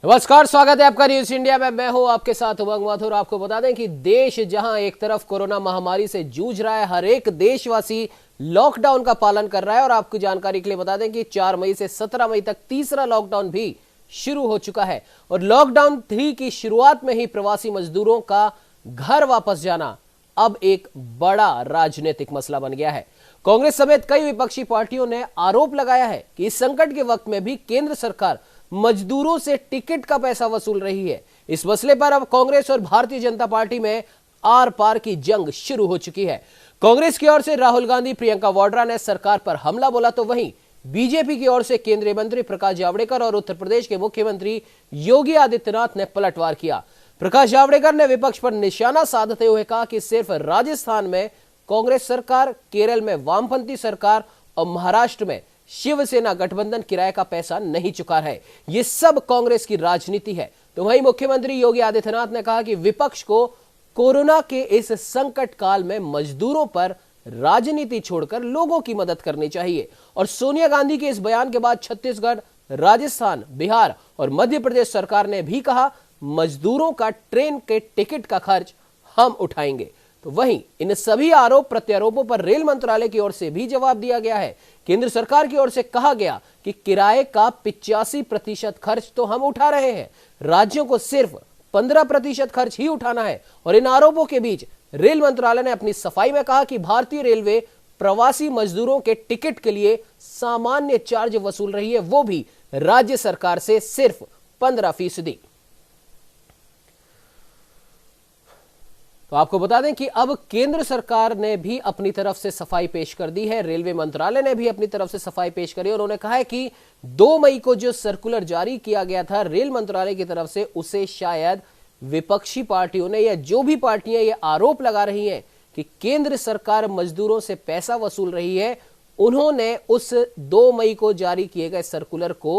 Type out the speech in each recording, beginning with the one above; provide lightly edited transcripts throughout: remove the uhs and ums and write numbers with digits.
नमस्कार, स्वागत है आपका न्यूज इंडिया में। मैं हूं आपके साथ उमंग माथुर। आपको बता दें कि देश जहां एक तरफ कोरोना महामारी से जूझ रहा है, हर एक देशवासी लॉकडाउन का पालन कर रहा है। और आपको जानकारी के लिए बता दें कि 4 मई से 17 मई तक तीसरा लॉकडाउन भी शुरू हो चुका है। और लॉकडाउन 3 की शुरुआत में ही प्रवासी मजदूरों का घर वापस जाना अब एक बड़ा राजनीतिक मसला बन गया है। कांग्रेस समेत कई विपक्षी पार्टियों ने आरोप लगाया है कि इस संकट के वक्त में भी केंद्र सरकार मजदूरों से टिकट का पैसा वसूल रही है। इस मसले पर अब कांग्रेस और भारतीय जनता पार्टी में आर पार की जंग शुरू हो चुकी है। कांग्रेस की ओर से राहुल गांधी, प्रियंका वाड्रा ने सरकार पर हमला बोला, तो वहीं बीजेपी की ओर से केंद्रीय मंत्री प्रकाश जावड़ेकर और उत्तर प्रदेश के मुख्यमंत्री योगी आदित्यनाथ ने पलटवार किया। प्रकाश जावड़ेकर ने विपक्ष पर निशाना साधते हुए कहा कि सिर्फ राजस्थान में कांग्रेस सरकार, केरल में वामपंथी सरकार और महाराष्ट्र में शिवसेना गठबंधन किराए का पैसा नहीं चुका है। यह सब कांग्रेस की राजनीति है। तो वहीं मुख्यमंत्री योगी आदित्यनाथ ने कहा कि विपक्ष को कोरोना के इस संकट काल में मजदूरों पर राजनीति छोड़कर लोगों की मदद करनी चाहिए। और सोनिया गांधी के इस बयान के बाद छत्तीसगढ़, राजस्थान, बिहार और मध्य प्रदेश सरकार ने भी कहा, मजदूरों का ट्रेन के टिकट का खर्च हम उठाएंगे। तो वहीं इन सभी आरोप प्रत्यारोपों पर रेल मंत्रालय की ओर से भी जवाब दिया गया है। केंद्र सरकार की ओर से कहा गया कि किराए का 85% खर्च तो हम उठा रहे हैं, राज्यों को सिर्फ 15% खर्च ही उठाना है। और इन आरोपों के बीच रेल मंत्रालय ने अपनी सफाई में कहा कि भारतीय रेलवे प्रवासी मजदूरों के टिकट के लिए सामान्य चार्ज वसूल रही है, वो भी राज्य सरकार से सिर्फ 15%। तो आपको बता दें कि अब केंद्र सरकार ने भी अपनी तरफ से सफाई पेश कर दी है। रेलवे मंत्रालय ने भी अपनी तरफ से सफाई पेश करी और उन्होंने कहा है कि 2 मई को जो सर्कुलर जारी किया गया था रेल मंत्रालय की तरफ से, उसे शायद विपक्षी पार्टियों ने या जो भी पार्टियां ये आरोप लगा रही हैं कि केंद्र सरकार मजदूरों से पैसा वसूल रही है, उन्होंने उस 2 मई को जारी किए गए सर्कुलर को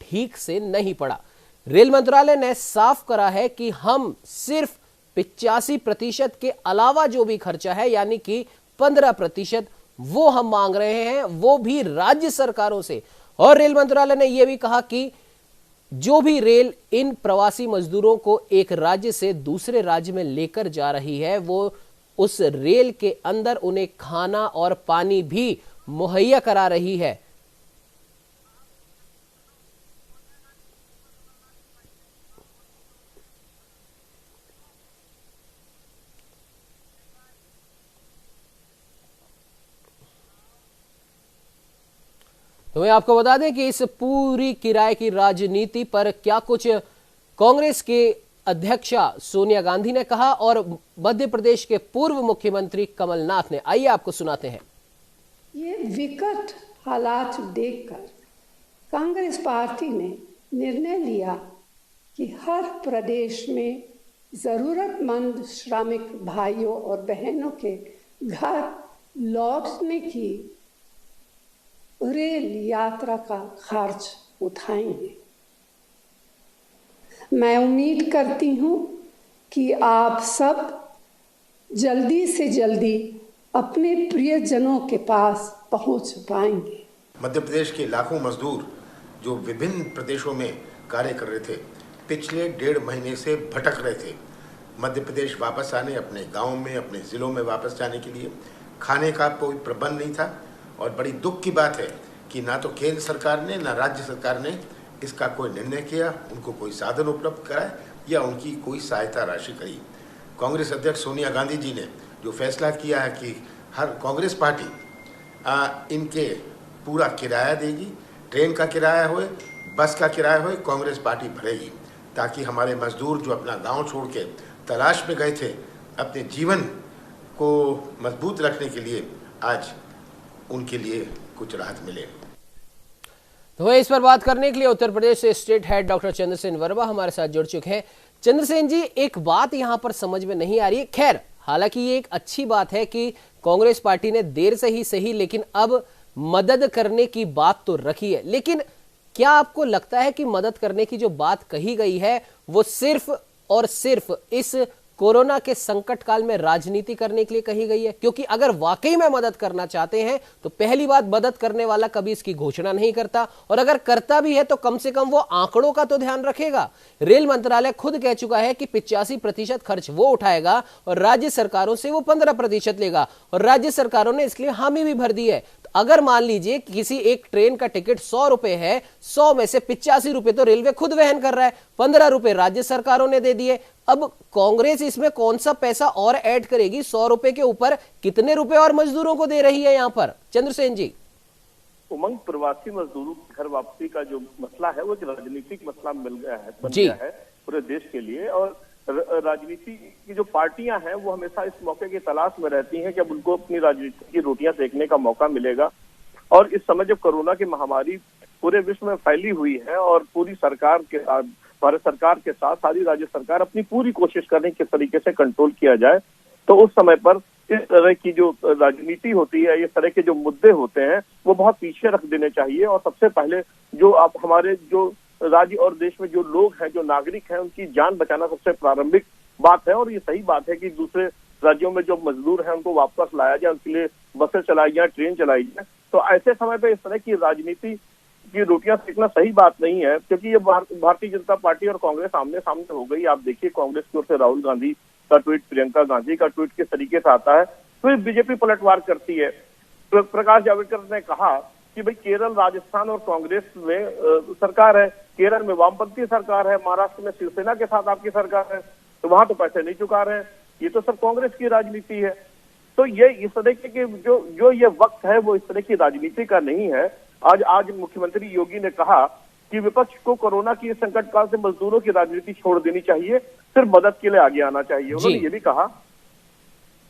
ठीक से नहीं पढ़ा। रेल मंत्रालय ने साफ करा है कि हम सिर्फ 85% के अलावा जो भी खर्चा है, यानी कि 15%, वो हम मांग रहे हैं, वो भी राज्य सरकारों से। और रेल मंत्रालय ने यह भी कहा कि जो भी रेल इन प्रवासी मजदूरों को एक राज्य से दूसरे राज्य में लेकर जा रही है, वो उस रेल के अंदर उन्हें खाना और पानी भी मुहैया करा रही है। तो मैं आपको बता दें कि इस पूरी किराए की राजनीति पर क्या कुछ कांग्रेस के अध्यक्षा सोनिया गांधी ने कहा और मध्य प्रदेश के पूर्व मुख्यमंत्री कमलनाथ ने। आइए आपको सुनाते हैं। ये विकट हालात देखकर कांग्रेस पार्टी ने निर्णय लिया कि हर प्रदेश में जरूरतमंद श्रमिक भाइयों और बहनों के घर लौटने की रेल यात्रा का खर्च उठाएंगे। मैं उम्मीद करती हूँ कि आप सब जल्दी से जल्दी अपने प्रियजनों के पास पहुँच पाएंगे। मध्य प्रदेश के लाखों मजदूर जो विभिन्न प्रदेशों में कार्य कर रहे थे, पिछले 1.5 महीने से भटक रहे थे मध्य प्रदेश वापस आने, अपने गाँव में, अपने ज़िलों में वापस जाने के लिए। खाने का कोई प्रबंध नहीं था। और बड़ी दुख की बात है कि ना तो केंद्र सरकार ने, ना राज्य सरकार ने इसका कोई निर्णय किया, उनको कोई साधन उपलब्ध कराए या उनकी कोई सहायता राशि करी। कांग्रेस अध्यक्ष सोनिया गांधी जी ने जो फैसला किया है कि हर कांग्रेस पार्टी इनके पूरा किराया देगी, ट्रेन का किराया होए, बस का किराया होए, कांग्रेस पार्टी भरेगी, ताकि हमारे मजदूर जो अपना गाँव छोड़ के तलाश में गए थे अपने जीवन को मजबूत रखने के लिए, आज उनके लिए कुछ राहत मिले। तो इस पर बात करने के लिए उत्तर प्रदेश से state head doctor Chandrasen Verma हमारे साथ जुड़ चुके हैं। चंद्रसेन जी, एक बात यहां पर समझ में नहीं आ रही है। खैर, हालांकि ये एक अच्छी बात है कि कांग्रेस पार्टी ने देर से ही सही, लेकिन अब मदद करने की बात तो रखी है। लेकिन क्या आपको लगता है कि मदद करने की जो बात कही गई है वो सिर्फ और सिर्फ इस कोरोना के संकट काल में राजनीति करने के लिए कही गई है? क्योंकि अगर वाकई में मदद करना चाहते हैं तो पहली बात, मदद करने वाला कभी इसकी घोषणा नहीं करता, और अगर करता भी है तो कम से कम वो आंकड़ों का तो ध्यान रखेगा। रेल मंत्रालय खुद कह चुका है कि 85% खर्च वो उठाएगा और राज्य सरकारों से वो 15% लेगा, और राज्य सरकारों ने इसके लिए हामी भी भर दी है। तो अगर मान लीजिए किसी एक ट्रेन का टिकट 100 रुपए है, 100 में से 85 रुपए तो रेलवे खुद वहन कर रहा है, 15 रुपए राज्य सरकारों ने दे दिए। अब कांग्रेस इसमें कौन सा पैसा और ऐड करेगी? 100 रुपए के ऊपर कितने रुपए और मजदूरों को दे रही है यहाँ पर? चंद्रसेन जी। उमंग, प्रवासी मजदूरों की घर वापसी का जो मसला है वो एक राजनीतिक मसला बन गया है पूरे देश के लिए। और राजनीति की जो पार्टियां हैं वो हमेशा इस मौके की तलाश में रहती हैं कि अब उनको अपनी राजनीति की रोटियां सेकने का मौका मिलेगा। और इस समय जब कोरोना की महामारी पूरे विश्व में फैली हुई है और पूरी सरकार के साथ, भारत सरकार के साथ सारी राज्य सरकार अपनी पूरी कोशिश कर रही है किस तरीके से कंट्रोल किया जाए, तो उस समय पर इस तरह की जो राजनीति होती है, इस तरह के जो मुद्दे होते हैं वो बहुत पीछे रख देने चाहिए। और सबसे पहले जो आप हमारे जो राज्य और देश में जो लोग हैं, जो नागरिक हैं, उनकी जान बचाना सबसे प्रारंभिक बात है। और ये सही बात है कि दूसरे राज्यों में जो मजदूर हैं उनको वापस लाया जाए, उनके लिए बसें चलाई जाए, ट्रेन चलाई जाए। तो ऐसे समय पे इस तरह की राजनीति की रोटियां सेकना सही बात नहीं है, क्योंकि ये भारतीय जनता पार्टी और कांग्रेस आमने सामने हो गई। आप देखिए कांग्रेस की ओर से राहुल गांधी का ट्वीट, प्रियंका गांधी का ट्वीट किस तरीके से आता है, फिर बीजेपी पलटवार करती है। प्रकाश जावड़ेकर ने कहा कि भाई केरल, राजस्थान और कांग्रेस में सरकार है, केरल में वामपंथी सरकार है, महाराष्ट्र में शिवसेना के साथ आपकी सरकार है, तो वहां तो पैसे नहीं चुका रहे हैं। ये तो सब कांग्रेस की राजनीति है। तो ये इस तरह के जो ये वक्त है वो इस तरह की राजनीति का नहीं है। आज मुख्यमंत्री योगी ने कहा कि विपक्ष को कोरोना की संकट काल से मजदूरों की राजनीति छोड़ देनी चाहिए, सिर्फ मदद के लिए आगे आना चाहिए। उन्होंने ये भी कहा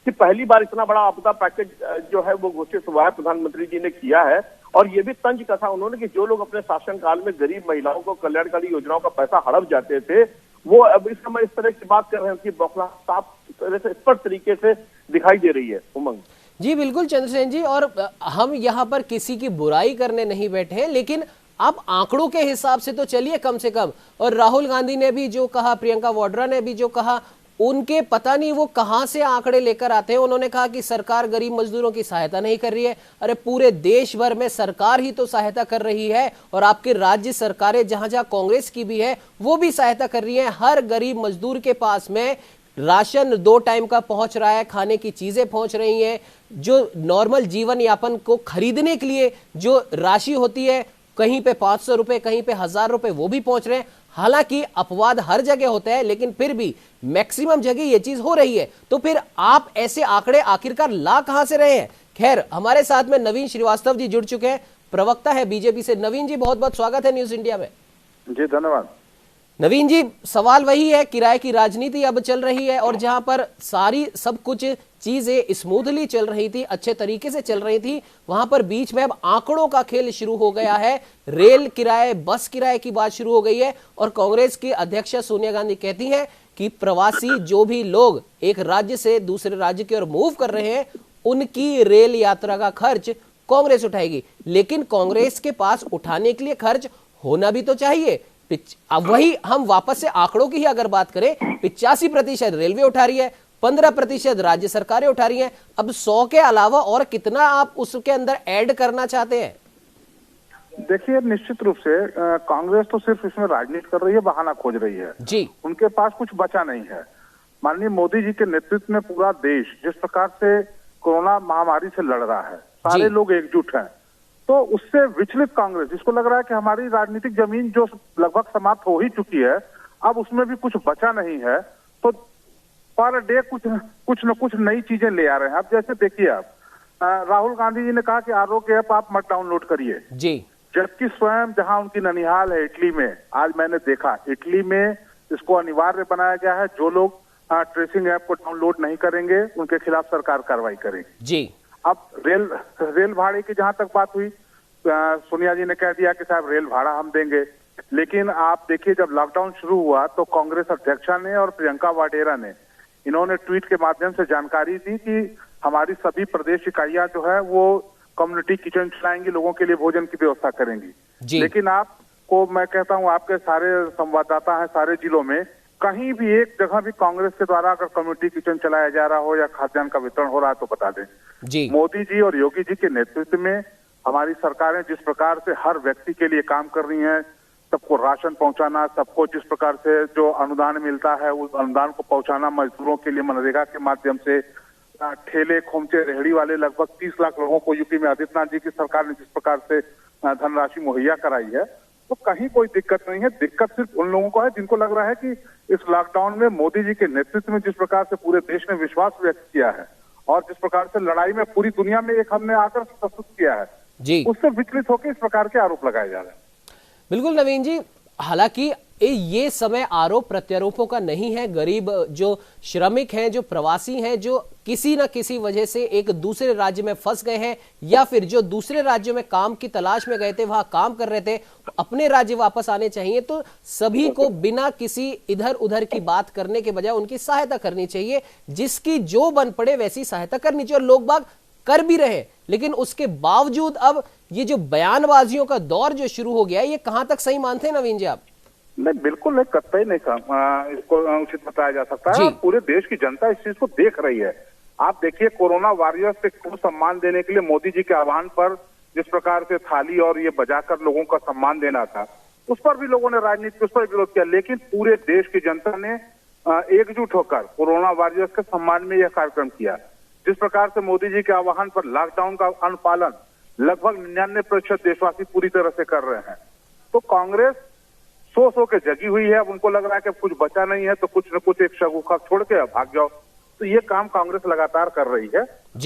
कि पहली बार इतना बड़ा आपदा पैकेज जो है वो घोषित हुआ है, प्रधानमंत्री जी ने किया है। और ये भी तंज कसा उन्होंने कि जो लोग अपने शासनकाल में गरीब महिलाओं को कल्याणकारी योजनाओं का पैसा हड़प जाते थे, वो अब इस समय इस तरह की बात कर रहे हैं, उनकी बौखलाहट साफ तरह से स्पष्ट तरीके से दिखाई दे रही है। उमंग जी बिल्कुल चंद्रसेन जी, और हम यहाँ पर किसी की बुराई करने नहीं बैठे हैं, लेकिन आप आंकड़ों के हिसाब से तो चलिए कम से कम। और राहुल गांधी ने भी जो कहा, प्रियंका वाड्रा ने भी जो कहा, उनके पता नहीं वो कहां से आंकड़े लेकर आते हैं। उन्होंने कहा कि सरकार गरीब मजदूरों की सहायता नहीं कर रही है। अरे पूरे देश भर में सरकार ही तो सहायता कर रही है, और आपके राज्य सरकारें जहां जहां कांग्रेस की भी है वो भी सहायता कर रही है। हर गरीब मजदूर के पास में राशन 2 टाइम का पहुंच रहा है, खाने की चीजें पहुंच रही हैं, जो नॉर्मल जीवन यापन को खरीदने के लिए जो राशि होती है, कहीं पे 500 रुपए, कहीं पे 1000 रुपए, वो भी पहुंच रहे हैं। हालांकि अपवाद हर जगह होता है, लेकिन फिर भी मैक्सिमम जगह ये चीज हो रही है। तो फिर आप ऐसे आंकड़े आखिरकार ला कहां से रहे हैं? खैर, हमारे साथ में नवीन श्रीवास्तव जी जुड़ चुके हैं, प्रवक्ता है बीजेपी से। नवीन जी बहुत बहुत स्वागत है न्यूज इंडिया में। जी धन्यवाद। नवीन जी, सवाल वही है, किराए की राजनीति अब चल रही है, और जहां पर सारी सब कुछ चीजें स्मूथली चल रही थी, अच्छे तरीके से चल रही थी, वहां पर बीच में अब आंकड़ों का खेल शुरू हो गया है। रेल किराए, बस किराए की बात शुरू हो गई है, और कांग्रेस की अध्यक्ष सोनिया गांधी कहती हैं कि प्रवासी जो भी लोग एक राज्य से दूसरे राज्य की ओर मूव कर रहे हैं, उनकी रेल यात्रा का खर्च कांग्रेस उठाएगी। लेकिन कांग्रेस के पास उठाने के लिए खर्च होना भी तो चाहिए। अब वही हम वापस से आंकड़ों की ही अगर बात करें, 85% रेलवे उठा रही है, 15% राज्य सरकारें उठा रही हैं। अब 100 के अलावा और कितना आप उसके अंदर ऐड करना चाहते हैं? देखिए, निश्चित रूप से कांग्रेस तो सिर्फ इसमें राजनीति कर रही है, बहाना खोज रही है जी। उनके पास कुछ बचा नहीं है। माननीय मोदी जी के नेतृत्व में पूरा देश जिस प्रकार से कोरोना महामारी से लड़ रहा है, सारे लोग एकजुट हैं, तो उससे विचलित कांग्रेस, जिसको लग रहा है कि हमारी राजनीतिक जमीन जो लगभग समाप्त हो ही चुकी है, अब उसमें भी कुछ बचा नहीं है, तो पर डे कुछ न कुछ नई चीजें ले आ रहे हैं। अब जैसे देखिए, आप राहुल गांधी जी ने कहा कि आरोग्य ऐप आप मत डाउनलोड करिए जी, जबकि स्वयं जहां उनकी ननिहाल है इटली में, आज मैंने देखा इटली में इसको अनिवार्य बनाया गया है। जो लोग ट्रेसिंग ऐप को डाउनलोड नहीं करेंगे उनके खिलाफ सरकार कार्रवाई करेगी जी। अब रेल भाड़े की जहां तक बात हुई, सोनिया जी ने कह दिया कि साहब रेल भाड़ा हम देंगे, लेकिन आप देखिए जब लॉकडाउन शुरू हुआ तो कांग्रेस अध्यक्षा ने और प्रियंका वाड्रा ने इन्होंने ट्वीट के माध्यम से जानकारी दी कि हमारी सभी प्रदेश इकाइयां जो है वो कम्युनिटी किचन चलाएंगी, लोगों के लिए भोजन की व्यवस्था करेंगी। लेकिन आपको मैं कहता हूं, आपके सारे संवाददाता हैं सारे जिलों में, कहीं भी एक जगह भी कांग्रेस के द्वारा अगर कम्युनिटी किचन चलाया जा रहा हो या खाद्यान्न का वितरण हो रहा है तो बता दें। जी मोदी जी और योगी जी के नेतृत्व में हमारी सरकारें जिस प्रकार से हर व्यक्ति के लिए काम कर रही हैं, सबको राशन पहुंचाना, सबको जिस प्रकार से जो अनुदान मिलता है उस अनुदान को पहुंचाना, मजदूरों के लिए मनरेगा के माध्यम से, ठेले खोमचे रेहड़ी वाले लगभग 30 लाख लोगों को यूपी में आदित्यनाथ जी की सरकार ने जिस प्रकार से धनराशि मुहैया कराई है, तो कहीं कोई दिक्कत नहीं है। दिक्कत सिर्फ उन लोगों को है जिनको लग रहा है कि इस लॉकडाउन में मोदी जी के नेतृत्व में जिस प्रकार से पूरे देश ने विश्वास व्यक्त किया है और जिस प्रकार से लड़ाई में पूरी दुनिया में एक हमने आकर प्रस्तुत किया है, जी उससे विचलित होकर इस प्रकार के आरोप लगाए जा रहे हैं। बिल्कुल नवीन जी, हालांकि ये समय आरोप प्रत्यारोपों का नहीं है। गरीब जो श्रमिक हैं, जो प्रवासी हैं, जो किसी न किसी वजह से एक दूसरे राज्य में फंस गए हैं या फिर जो दूसरे राज्यों में काम की तलाश में गए थे, वहां काम कर रहे थे, अपने राज्य वापस आने चाहिए, तो सभी को बिना किसी इधर उधर की बात करने के बजाय उनकी सहायता करनी चाहिए। जिसकी जो बन पड़े वैसी सहायता करनी चाहिए और लोग बाग कर भी रहे। लेकिन उसके बावजूद अब ये जो बयानबाजियों का दौर जो शुरू हो गया है, ये कहां तक सही मानते हैं नवीन जी आप? नहीं, बिल्कुल नहीं, कतई नहीं इसको उचित बताया जा सकता है। पूरे देश की जनता इस चीज को देख रही है। आप देखिए, कोरोना वॉरियर्स को सम्मान देने के लिए मोदी जी के आह्वान पर जिस प्रकार से थाली और ये बजाकर लोगों का सम्मान देना था, उस पर भी लोगों ने राजनीति उस पर विरोध किया। लेकिन पूरे देश की जनता ने एकजुट होकर कोरोना वॉरियर्स के सम्मान में यह कार्यक्रम किया। जिस प्रकार से मोदी जी के आह्वान पर लॉकडाउन का अनुपालन लगभग 99% देशवासी पूरी तरह से कर रहे हैं। तो कांग्रेस सो के जगी हुई है। अब उनको लग रहा है कि कुछ बचा नहीं है तो कुछ न कुछ एक शगुफा छोड़ के भाग जाओ। तो ये काम कांग्रेस लगातार कर रही है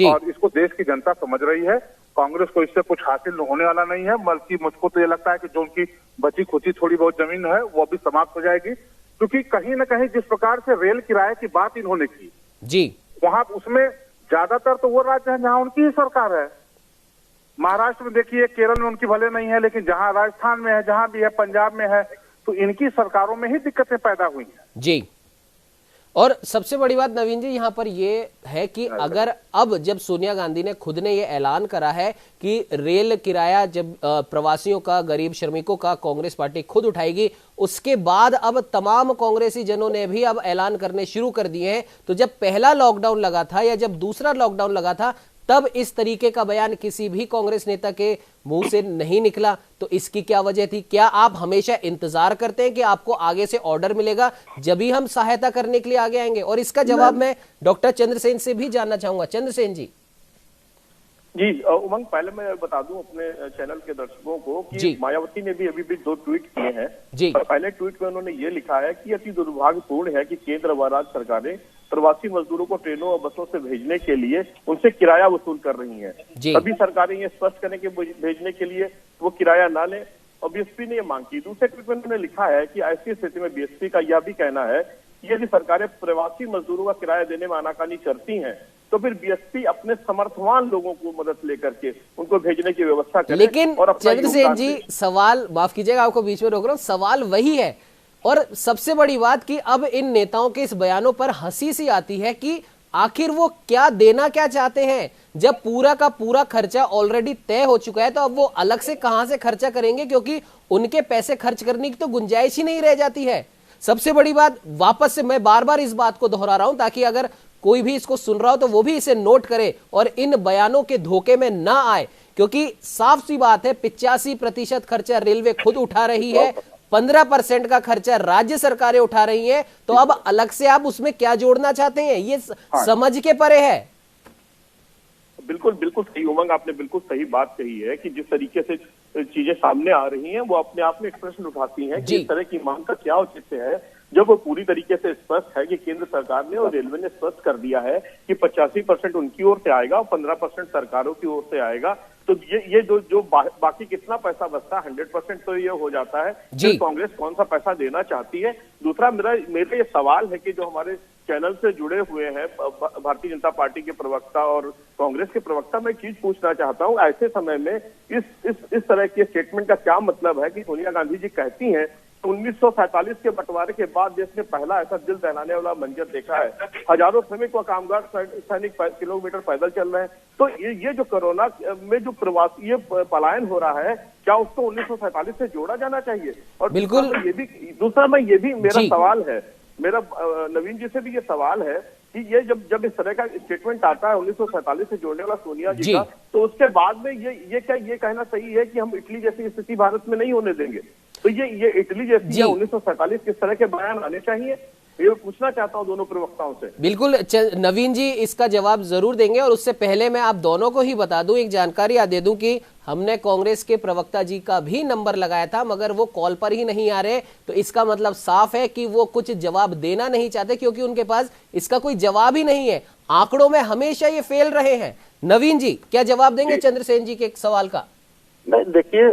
और इसको देश की जनता समझ रही है। कांग्रेस को इससे कुछ हासिल होने वाला नहीं है, बल्कि मुझको तो ये लगता है कि जो उनकी बची खुची थोड़ी बहुत जमीन है वो भी समाप्त हो जाएगी। क्योंकि कहीं न कहीं जिस प्रकार से रेल किराए की बात इन्होंने की जी, वहां उसमें ज्यादातर तो वो राज्य है जहां उनकी ही सरकार है। महाराष्ट्र में देखिए, केरल में उनकी भले नहीं है, लेकिन जहां राजस्थान में है, जहां भी है, पंजाब में है, तो इनकी सरकारों में ही दिक्कतें पैदा हुई हैं। जी, और सबसे बड़ी बात नवीन जी यहाँ पर ये है कि अगर अब जब सोनिया गांधी ने खुद ने ये ऐलान करा है कि रेल किराया जब प्रवासियों का, गरीब श्रमिकों का कांग्रेस पार्टी खुद उठाएगी, उसके बाद अब तमाम कांग्रेसी जनों ने भी अब ऐलान करने शुरू कर दिए हैं। तो जब पहला लॉकडाउन लगा था या जब दूसरा लॉकडाउन लगा था, तब इस तरीके का बयान किसी भी कांग्रेस नेता के मुंह से नहीं निकला। तो इसकी क्या वजह थी? क्या आप हमेशा इंतजार करते हैं कि आपको आगे से ऑर्डर मिलेगा जब ही हम सहायता करने के लिए आगे आएंगे? और इसका जवाब मैं डॉक्टर चंद्रसेन से भी जानना चाहूंगा। चंद्रसेन जी। जी उमंग, पहले मैं बता दूं अपने चैनल के दर्शकों को कि मायावती ने भी अभी 2 ट्वीट किए हैं जी। पहले ट्वीट में उन्होंने ये लिखा है कि अति दुर्भाग्यपूर्ण है कि केंद्र व राज्य सरकारें प्रवासी मजदूरों को ट्रेनों और बसों से भेजने के लिए उनसे किराया वसूल कर रही हैं। सभी सरकारें ये स्पष्ट करें कि भेजने के लिए वो किराया ना लें, और बीएसपी ने ये मांग की। दूसरे ट्वीट में उन्होंने लिखा है कि ऐसी स्थिति में बीएसपी का यह भी कहना है कि यदि सरकारें प्रवासी मजदूरों का किराया देने में आनाकानी करती हैं तो फिर बीएसपी अपने समर्थवान लोगों को मदद लेकर के उनको भेजने की व्यवस्था करे। लेकिन चंद्रसेन जी, सवाल, माफ कीजिएगा आपको बीच में रोक रहा हूं, सवाल वही है। और सबसे बड़ी बात कि अब इन नेताओं के इस बयानों पर हंसी सी आती है कि आखिर वो क्या देना क्या चाहते हैं। जब पूरा का पूरा खर्चा ऑलरेडी तय हो चुका है तो अब वो अलग से कहां से खर्चा करेंगे, क्योंकि उनके पैसे खर्च करने की तो गुंजाइश ही नहीं रह जाती है। सबसे बड़ी बात, वापस से मैं बार बार इस बात को दोहरा रहा हूं ताकि अगर कोई भी इसको सुन रहा हो तो वो भी इसे नोट करे और इन बयानों के धोखे में ना आए, क्योंकि साफ सी बात है 85% खर्चा रेलवे खुद उठा रही है, 15% का खर्चा राज्य सरकारें उठा रही हैं। तो अब अलग से आप उसमें क्या जोड़ना चाहते हैं? ये समझ के परे है। बिल्कुल बिल्कुल सही उमंग, आपने बिल्कुल सही बात कही है कि जिस तरीके से चीजें सामने आ रही हैं वो अपने आप में एक प्रश्न उठाती हैं कि इस तरह की मांग का क्या औचित्य है, जब वो पूरी तरीके से स्पष्ट है कि केंद्र सरकार ने और रेलवे ने स्पष्ट कर दिया है कि 85% उनकी ओर से आएगा और 15% सरकारों की ओर से आएगा। तो ये जो बाकी कितना पैसा बचता है, 100% तो ये हो जाता है कि कांग्रेस कौन सा पैसा देना चाहती है। दूसरा मेरा ये सवाल है कि जो हमारे चैनल से जुड़े हुए हैं भारतीय जनता पार्टी के प्रवक्ता और कांग्रेस के प्रवक्ता, मैं चीज पूछना चाहता हूं, ऐसे समय में इस तरह के स्टेटमेंट का क्या मतलब है कि सोनिया गांधी जी कहती हैं 1947 के बंटवारे के बाद देश ने पहला ऐसा दिल दहलाने वाला मंजर देखा है, हजारों श्रमिक व कामगार सैनिक किलोमीटर पैदल चल रहे हैं। तो ये जो कोरोना में जो प्रवासी ये पलायन हो रहा है, क्या उसको 1947 से जोड़ा जाना चाहिए? और बिल्कुल, ये भी दूसरा मैं ये भी मेरा सवाल है मेरा नवीन जी से भी ये सवाल है कि ये जब इस तरह का स्टेटमेंट आता है 1947 से जोड़ने वाला सोनिया जी का, तो उसके बाद में ये कहना सही है कि हम इटली जैसी स्थिति भारत में नहीं होने देंगे? तो ये इटली जैसी 1947 किस तरह के बयान आने चाहिए, ये पूछना चाहता हूं दोनों प्रवक्ताओं से। बिल्कुल नवीन जी इसका जवाब जरूर देंगे, और उससे पहले मैं आप दोनों को ही बता दूं, एक जानकारी दे दूं कि हमने कांग्रेस के प्रवक्ता जी का भी नंबर लगाया था, मगर वो कॉल पर ही नहीं आ रहे। तो इसका मतलब साफ है कि वो कुछ जवाब देना नहीं चाहते, क्योंकि उनके पास इसका कोई जवाब ही नहीं है। आंकड़ों में हमेशा ये फेल रहे हैं। नवीन जी क्या जवाब देंगे चंद्रसेन जी के एक सवाल का? नहीं, देखिए,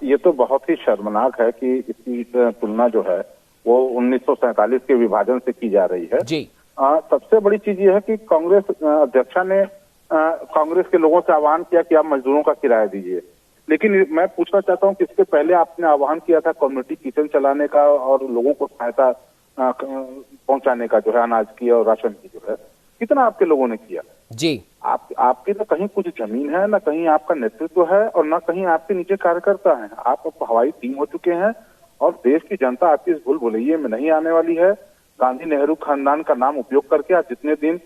ये तो बहुत ही शर्मनाक है कि इसकी तुलना जो है वो 1947 के विभाजन से की जा रही है जी। सबसे बड़ी चीज ये है कि कांग्रेस अध्यक्षा ने कांग्रेस के लोगों से आह्वान किया कि आप मजदूरों का किराया दीजिए, लेकिन मैं पूछना चाहता हूं कि इसके पहले आपने आह्वान किया था कम्युनिटी किचन चलाने का और लोगों को सहायता पहुंचाने का, जो है अनाज की और राशन की, जो है कितना आपके लोगों ने किया जी? आपकी तो कहीं कुछ जमीन है, ना कहीं आपका नेतृत्व है, और ना कहीं आपके नीचे कार्यकर्ता है। आप हवाई टीम हो चुके हैं और देश की जनता आपकी इस भूल भुलैये में नहीं आने वाली है। गांधी नेहरू खानदान का नाम उपयोग करके आप जितने दिन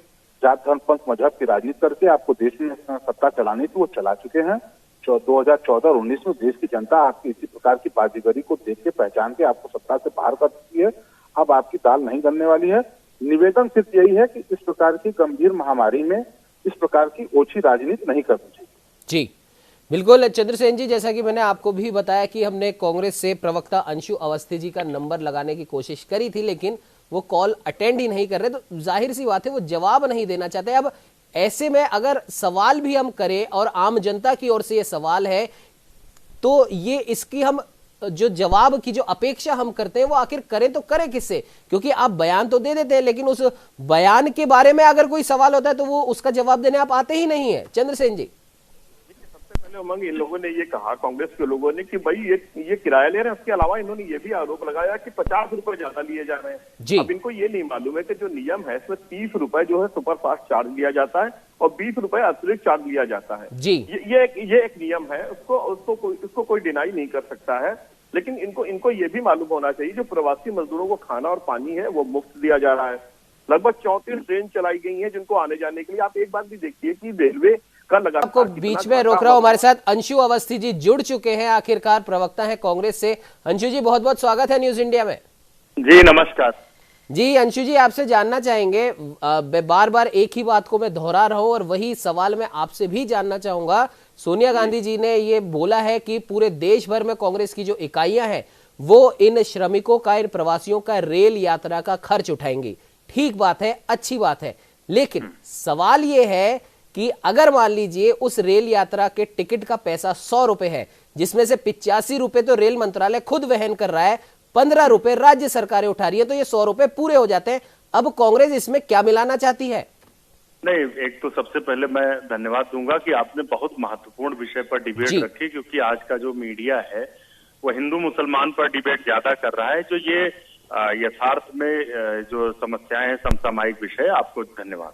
जात धर्म पंथ मजहब की राजनीति करके आपको देश में सत्ता चलानी थी वो चला चुके हैं। 2014 और 19 में देश की जनता आपकी इसी प्रकार की बाजीगरी को देख के पहचान के आपको सत्ता से बाहर कर चुकी है। अब आपकी दाल नहीं गलने वाली है। निवेदन सिर्फ यही है कि इस प्रकार की गंभीर महामारी में इस प्रकार की ओछी राजनीति नहीं करनी चाहिए जी। बिल्कुल चंद्रसेन जी, जैसा कि मैंने आपको भी बताया कि हमने कांग्रेस से प्रवक्ता अंशु अवस्थी जी का नंबर लगाने की कोशिश करी थी, लेकिन वो कॉल अटेंड ही नहीं कर रहे। तो जाहिर सी बात है वो जवाब नहीं देना चाहते। अब ऐसे में अगर सवाल भी हम करें और आम जनता की ओर से ये सवाल है, तो ये इसकी हम जो जवाब की जो अपेक्षा हम करते हैं वो आखिर करें तो करें किससे? क्योंकि आप बयान तो दे देते हैं, लेकिन उस बयान के बारे में अगर कोई सवाल होता है तो वो उसका जवाब देने आप आते ही नहीं है। चंद्रसेन जी, पहले उमंग इन लोगों ने ये कहा, कांग्रेस के लोगों ने, कि भाई ये किराया ले रहे हैं। उसके अलावा इन्होंने ये भी आरोप लगाया कि 50 रुपए ज्यादा लिए जा रहे हैं। अब इनको ये नहीं मालूम है कि जो नियम है इसमें 30 रुपए जो है सुपरफास्ट चार्ज लिया जाता है और 20 रुपए अतिरिक्त चार्ज लिया जाता है जी। ये एक नियम है, उसको कोई डिनाई नहीं कर सकता है। लेकिन इनको ये भी मालूम होना चाहिए जो प्रवासी मजदूरों को खाना और पानी है वो मुफ्त दिया जा रहा है। लगभग 34 ट्रेन चलाई गई है जिनको आने जाने के लिए। आप एक बात भी देखिए कि रेलवे आपको बीच में रोक रहा हूं, हमारे साथ अंशु अवस्थी जी जुड़ चुके हैं, आखिरकार प्रवक्ता है कांग्रेस से। अंशु जी बहुत बहुत स्वागत है न्यूज इंडिया में। जी नमस्कार जी। अंशु जी आपसे जानना चाहेंगे, बार बार एक ही बात को मैं दोहरा रहा हूं और वही सवाल मैं आपसे भी जानना चाहूंगा। सोनिया गांधी जी ने ये बोला है कि पूरे देश भर में कांग्रेस की जो इकाइयां हैं वो इन श्रमिकों का, इन प्रवासियों का रेल यात्रा का खर्च उठाएंगी। ठीक बात है, अच्छी बात है, लेकिन सवाल ये है कि अगर मान लीजिए उस रेल यात्रा के टिकट का पैसा 100 रुपए है, जिसमें से 85 रुपए तो रेल मंत्रालय खुद वहन कर रहा है, 15 रुपए राज्य सरकारें उठा रही है, तो ये 100 रुपए पूरे हो जाते हैं। अब कांग्रेस इसमें क्या मिलाना चाहती है? नहीं, एक तो सबसे पहले मैं धन्यवाद दूंगा कि आपने बहुत महत्वपूर्ण विषय पर डिबेट रखी, क्योंकि आज का जो मीडिया है वो हिंदू मुसलमान पर डिबेट ज्यादा कर रहा है। जो ये यथार्थ में जो समस्याएं हैं, समसामयिक विषय, आपको धन्यवाद।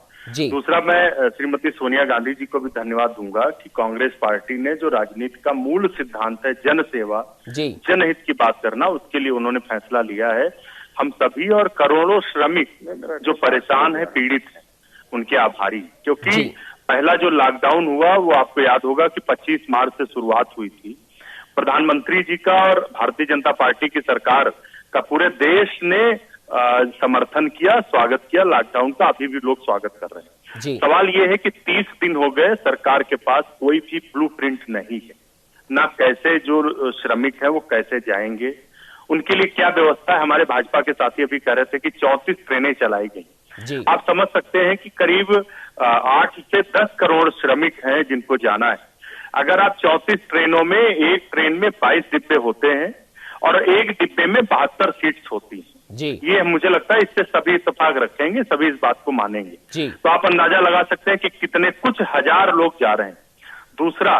दूसरा, मैं श्रीमती सोनिया गांधी जी को भी धन्यवाद दूंगा कि कांग्रेस पार्टी ने जो राजनीति का मूल सिद्धांत है जन सेवा, जनहित की बात करना, उसके लिए उन्होंने फैसला लिया है। हम सभी और करोड़ों श्रमिक जो परेशान है, पीड़ित है, उनके आभारी, क्योंकि पहला जो लॉकडाउन हुआ वो आपको याद होगा कि 25 मार्च से शुरुआत हुई थी। प्रधानमंत्री जी का और भारतीय जनता पार्टी की सरकार का पूरे देश ने समर्थन किया, स्वागत किया लॉकडाउन का। अभी भी लोग स्वागत कर रहे हैं। सवाल ये है कि 30 दिन हो गए, सरकार के पास कोई भी ब्लूप्रिंट नहीं है, ना कैसे जो श्रमिक है वो कैसे जाएंगे, उनके लिए क्या व्यवस्था है। हमारे भाजपा के साथी अभी कह रहे थे कि 34 ट्रेनें चलाई गई। आप समझ सकते हैं कि करीब 8 से 10 करोड़ श्रमिक हैं जिनको जाना है। अगर आप 34 ट्रेनों में, एक ट्रेन में 22 डिब्बे होते हैं और एक डिब्बे में 72 सीट्स होती हैं, ये मुझे लगता है इससे सभी इत्तेफाक रखेंगे, सभी इस बात को मानेंगे। तो आप अंदाजा लगा सकते हैं कि कितने कुछ हजार लोग जा रहे हैं। दूसरा,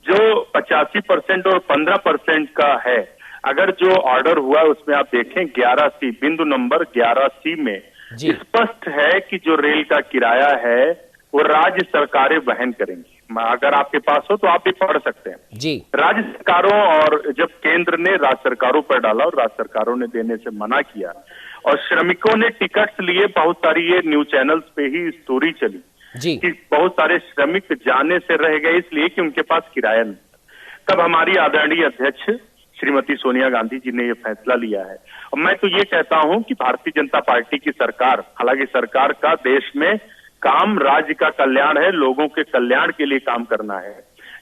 जो 85% और 15% का है, अगर जो ऑर्डर हुआ है उसमें आप देखें 11C, बिंदु नंबर 11C में स्पष्ट है कि जो रेल का किराया है वो राज्य सरकारें वहन करेंगी। अगर आपके पास हो तो आप भी पढ़ सकते हैं राज्य सरकारों, और जब केंद्र ने राज्य सरकारों पर डाला और राज्य सरकारों ने देने से मना किया और श्रमिकों ने टिकट्स लिए, बहुत सारी ये न्यूज चैनल्स पे ही स्टोरी चली जी कि बहुत सारे श्रमिक जाने से रह गए इसलिए कि उनके पास किराया नहीं। तब हमारी आदरणीय अध्यक्ष श्रीमती सोनिया गांधी जी ने ये फैसला लिया है। और मैं तो ये कहता हूं कि भारतीय जनता पार्टी की सरकार, हालांकि सरकार का देश में काम राज्य का कल्याण है, लोगों के कल्याण के लिए काम करना है।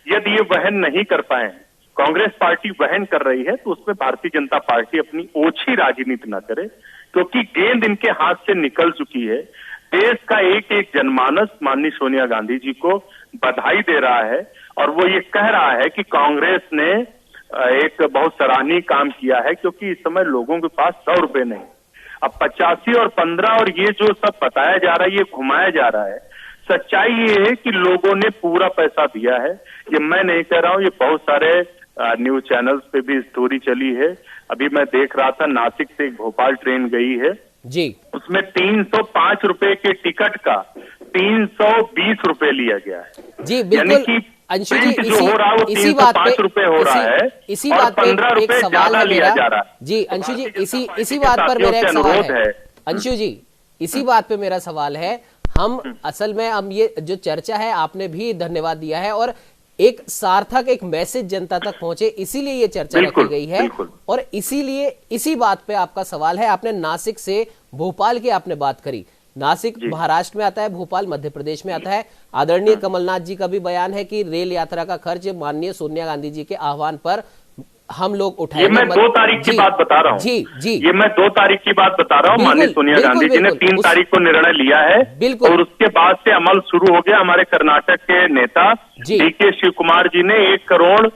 यदि ये वहन नहीं कर पाए, कांग्रेस पार्टी वहन कर रही है, तो उसमें भारतीय जनता पार्टी अपनी ओछी राजनीति न करे, क्योंकि गेंद इनके हाथ से निकल चुकी है। देश का एक एक जनमानस माननीय सोनिया गांधी जी को बधाई दे रहा है और वो ये कह रहा है कि कांग्रेस ने एक बहुत सराहनीय काम किया है, क्योंकि इस समय लोगों के पास 100 रुपए नहीं। अब 85 और 15 और ये जो सब बताया जा रहा है, ये घुमाया जा रहा है। सच्चाई ये है कि लोगों ने पूरा पैसा दिया है। ये मैं नहीं कह रहा हूं, ये बहुत सारे न्यूज चैनल्स पे भी स्टोरी चली है। अभी मैं देख रहा था, नासिक से एक भोपाल ट्रेन गई है जी, उसमें 305 रुपए के टिकट का 320 रुपए लिया गया है जी बिल्कुल। अंशु जी, इसी बात पे रुपए हो रहा है, इसी बात पे 15 एक रुपए सवाल है लिया जा रहा मेरा है। जी। अंशु जी, इसी बात पर मेरा एक सवाल है। अंशु जी, इसी बात पे मेरा सवाल है। हम असल में हम ये जो चर्चा है, आपने भी धन्यवाद दिया है और एक सार्थक एक मैसेज जनता तक पहुंचे, इसीलिए ये चर्चा रखी गई है। और इसीलिए इसी बात पे आपका सवाल है। आपने नासिक से भोपाल की आपने बात करी। नासिक महाराष्ट्र में आता है, भोपाल मध्य प्रदेश में आता है। आदरणीय कमलनाथ जी का भी बयान है कि रेल यात्रा का खर्च माननीय सोनिया गांधी जी के आह्वान पर हम लोग उठाएंगे। ये मैं 2 तारीख की बात बता रहा हूँ जी जी, ये मैं 2 तारीख की बात बता रहा हूँ। माननीय सोनिया गांधी जी ने 3 तारीख को निर्णय लिया है और उसके बाद से अमल शुरू हो गया। हमारे कर्नाटक के नेता डीके शिव कुमार जी ने 1 करोड़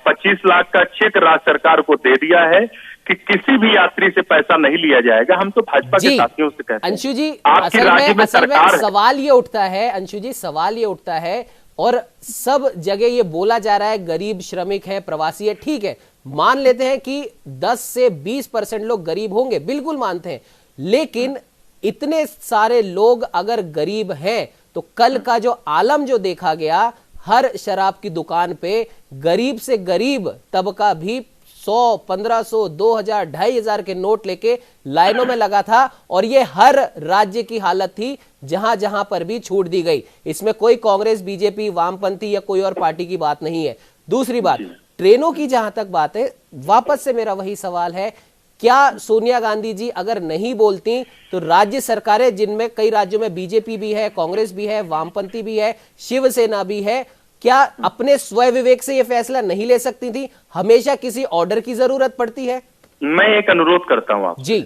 25 लाख का चेक राज्य सरकार को दे दिया है कि किसी भी यात्री से पैसा नहीं लिया जाएगा। हम तो भाजपा के साथियों से कहते हैं। अंशु जी, आपके राज्य में सरकार सवाल ये उठता है, अंशु जी सवाल ये उठता है और सब जगह ये बोला जा रहा है गरीब श्रमिक है, प्रवासी है। ठीक है, मान लेते हैं कि 10 से 20% लोग गरीब होंगे, बिल्कुल मानते हैं। लेकिन इतने सारे लोग अगर गरीब हैं तो कल का जो आलम जो देखा गया, हर शराब की दुकान पे गरीब से गरीब तबका भी 100, 1500, 2000, 2500 के नोट लेके लाइनों में लगा था। और ये हर राज्य की हालत थी जहां जहां पर भी छूट दी गई। इसमें कोई कांग्रेस, बीजेपी, वामपंथी या कोई और पार्टी की बात नहीं है। दूसरी बात, ट्रेनों की जहां तक बात है, वापस से मेरा वही सवाल है, क्या सोनिया गांधी जी अगर नहीं बोलती तो राज्य सरकारें, जिनमें कई राज्यों में बीजेपी भी है, कांग्रेस भी है, वामपंथी भी है, शिवसेना भी है, क्या अपने स्वयं विवेक से यह फैसला नहीं ले सकती थी? हमेशा किसी ऑर्डर की जरूरत पड़ती है। मैं एक अनुरोध करता हूं आप जी।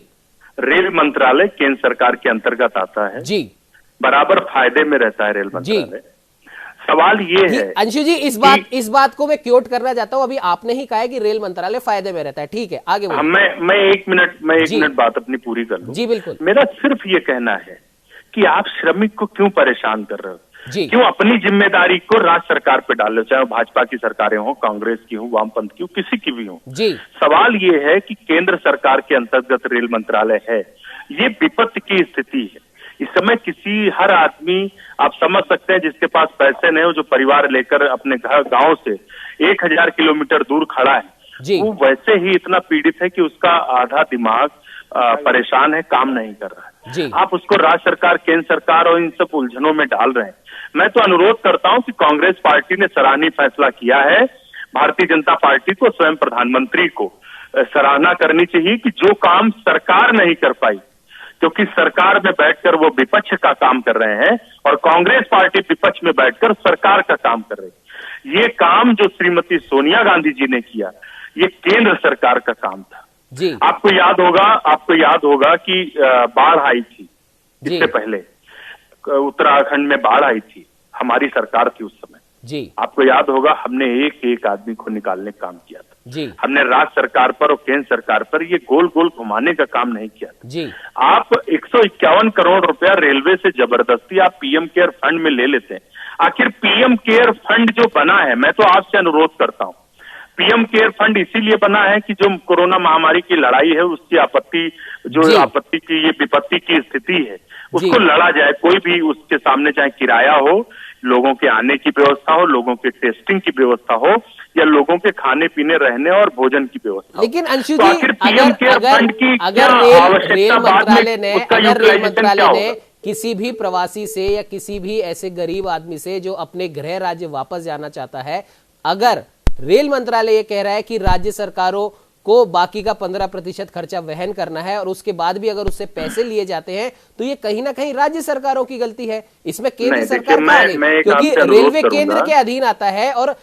रेल मंत्रालय केंद्र सरकार के अंतर्गत आता है जी, बराबर फायदे में रहता है रेल मंत्रालय। सवाल ये है अंशु जी, इस बात को मैं क्योट करना चाहता हूं। अभी आपने ही कहा है कि रेल मंत्रालय फायदे में रहता है, ठीक है, आगे बोलिए। मैं एक मिनट बात अपनी पूरी कर लूं। जी बिल्कुल। मेरा सिर्फ ये कहना है कि आप श्रमिक को क्यों परेशान कर रहे हो? जी। क्यों अपनी जिम्मेदारी को राज्य सरकार पे डाल रहे हो? चाहे भाजपा की सरकारें हो, कांग्रेस की हो, वामपंथ की हो, किसी की भी हो। जी। सवाल ये है कि केंद्र सरकार के अंतर्गत रेल मंत्रालय है, ये विपत्ति की स्थिति है। इस समय किसी हर आदमी, आप समझ सकते हैं, जिसके पास पैसे नहीं हो, जो परिवार लेकर अपने घर गांव से 1000 किलोमीटर दूर खड़ा है, वो वैसे ही इतना पीड़ित है कि उसका आधा दिमाग परेशान है, काम नहीं कर रहा है। आप उसको राज्य सरकार, केंद्र सरकार और इन सब उलझनों में डाल रहे हैं। मैं तो अनुरोध करता हूं कि कांग्रेस पार्टी ने सराहनीय फैसला किया है। भारतीय जनता पार्टी को, स्वयं प्रधानमंत्री को सराहना करनी चाहिए कि जो काम सरकार नहीं कर पाई, क्योंकि सरकार में बैठकर वो विपक्ष का काम कर रहे हैं और कांग्रेस पार्टी विपक्ष में बैठकर सरकार का काम कर रही है। ये काम जो श्रीमती सोनिया गांधी जी ने किया, ये केंद्र सरकार का काम था। जी। आपको याद होगा कि बाढ़ आई थी, इससे पहले उत्तराखंड में बाढ़ आई थी, हमारी सरकार थी उस समय। जी। आपको याद होगा, हमने एक आदमी को निकालने का काम किया था। जी। हमने राज्य सरकार पर और केंद्र सरकार पर ये गोल गोल घुमाने का काम नहीं किया था। जी। आप 151 करोड़ रुपया रेलवे से जबरदस्ती आप पीएम केयर फंड में ले लेते हैं। आखिर पीएम केयर फंड जो बना है, मैं तो आपसे अनुरोध करता हूं, पीएम केयर फंड इसीलिए बना है कि जो कोरोना महामारी की लड़ाई है, उसकी आपत्ति की ये विपत्ति की स्थिति है, उसको लड़ा जाए। कोई भी उसके सामने, चाहे किराया हो लोगों के आने की व्यवस्था हो, लोगों के टेस्टिंग की व्यवस्था हो, या लोगों के खाने पीने रहने और भोजन की व्यवस्था। लेकिन अंशु तो जी, आखिर पीएम केयर फंड की क्या आवश्यकता बाद में उसका यूटिलाइजेशन क्या होगा? किसी भी प्रवासी से या किसी भी ऐसे गरीब आदमी से जो अपने गृह राज्य वापस जाना चाहता है, अगर रेल मंत्रालय ये कह रहा है कि राज्य सरकारों को बाकी का 15% खर्चा वहन करना है और उसके बाद भी अगर उससे पैसे लिए जाते हैं तो ये कहीं ना कहीं राज्य सरकारों की गलती है। इसमें केंद्र सरकार कहाँ आ गई? क्योंकि रेलवे केंद्र के अधीन आता है और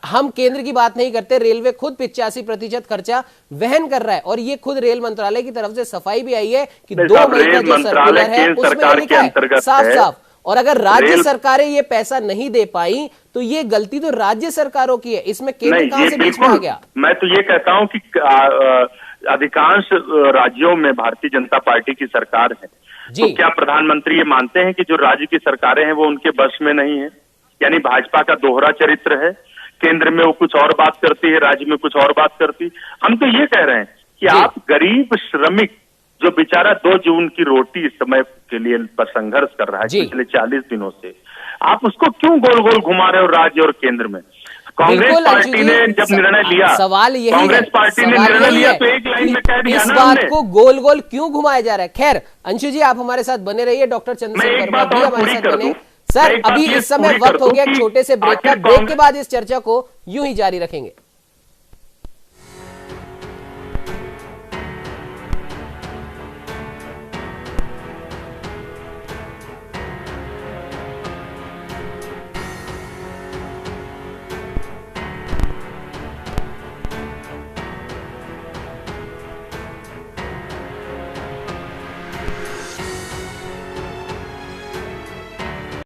हम केंद्र की बात नहीं करते, रेलवे खुद 85% खर्चा वहन कर रहा है और ये खुद रेल मंत्रालय की तरफ से सफाई भी आई है कि 2 मई का जो सर्कुलर है उसमें लिखा है साफ साफ। और अगर राज्य सरकारें ये पैसा नहीं दे पाई तो ये गलती तो राज्य सरकारों की है, इसमें केंद्र कहां से बीच में आ गया? मैं तो ये कहता हूं कि अधिकांश राज्यों में भारतीय जनता पार्टी की सरकार है, तो क्या प्रधानमंत्री ये मानते हैं कि जो राज्य की सरकारें हैं वो उनके बस में नहीं है? यानी भाजपा का दोहरा चरित्र है, केंद्र में वो कुछ और बात करती है, राज्य में कुछ और बात करती। हम तो ये कह रहे हैं कि आप गरीब श्रमिक जो बेचारा 2 जून की रोटी इस समय के लिए पर संघर्ष कर रहा है पिछले 40 दिनों से, आप उसको क्यों गोल गोल घुमा रहे हो राज्य और केंद्र में? कांग्रेस पार्टी ने जब निर्णय लिया, सवाल यही कांग्रेस पार्टी ने निर्णय लिया तो एक लाइन में कह दिया इस ना बात को गोल गोल क्यों घुमाया जा रहा है। खैर अंशु जी, आप हमारे साथ बने रहिए, डॉक्टर चंद्रशेखर वर्मा भी हमारे साथ बने। सर, अभी इस समय वक्त हो गया छोटे से ब्रेक का, ब्रेक के बाद इस चर्चा को यूं ही जारी रखेंगे।